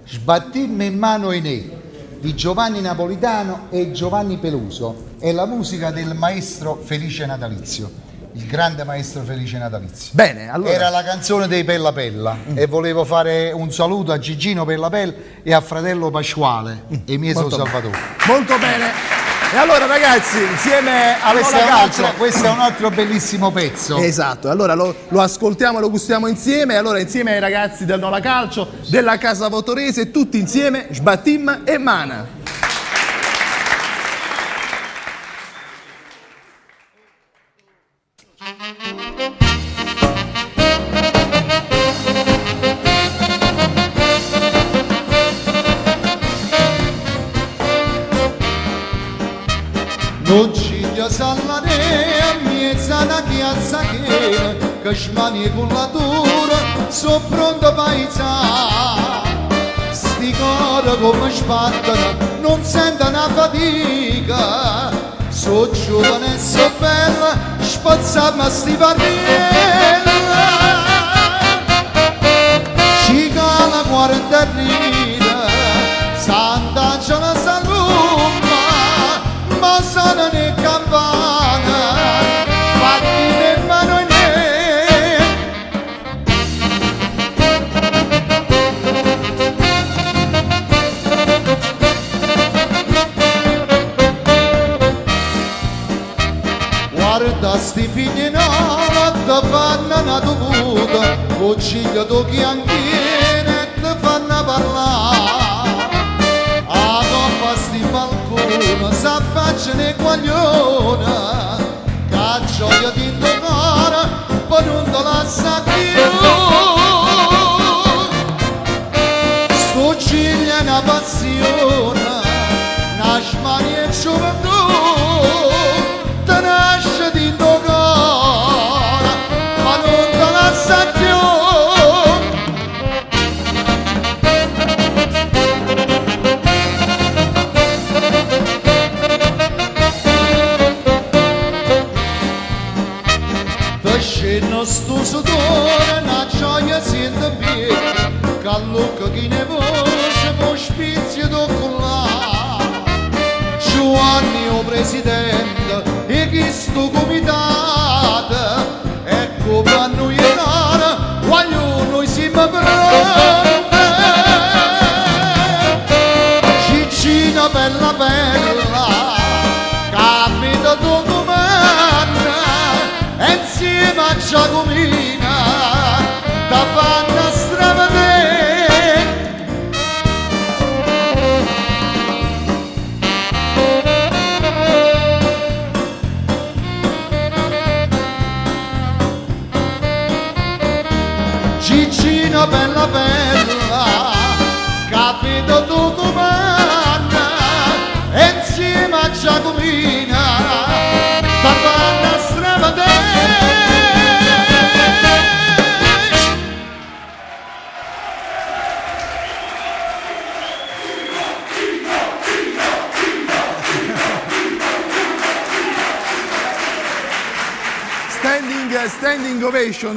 Sbattimmo in mano Enè di Giovanni Napolitano e Giovanni Peluso, è la musica del maestro Felice Natalizio, il grande maestro Felice Natalizio. Bene, allora. Era la canzone dei Pella Pella e volevo fare un saluto a Gigino Pella Pella e a fratello Pasquale e i miei Salvatore. Molto bene. E allora ragazzi, insieme a Nola Calcio, questo è un altro bellissimo pezzo. Esatto, allora lo ascoltiamo e lo gustiamo insieme. Allora insieme ai ragazzi del Nola Calcio, della Casa Votorese, tutti insieme, sbattim e mana. Non ci salare a mezza una chiazza che smani con la dura so pronto paesà. Sti cori come sbattono non sentono fatica, so giovane e so bella spazzammo a sti parriella. Ci cala 40 rida Santa Giona Salumma, ma sono ne campana fatti in mano in guarda sti figli nuovi ti fanno una dovuta, cuciglia tu chianchine ti fanno parlare, a coppa sti balcone s'affacciano i guaglioni, che gioia di indovinare poi non te la sa più. Sto ciglia è una passione, una smania e gioventù, te nasce di indovinare ma non te la sa più. Scendo sto sudore, una gioia sento bene, che lucca chi ne voce, poi spizio con là. Giovanni o presidente, e chi sto comitato, ecco per noi entrare, voglio noi siamo pronti. Ciccina bella bella, capita tu insieme a Giacomina da fanno stravedere. Ciccina bella bella, capito tu comanda, insieme a Giacomina da fanno stravedere. Standing ovation.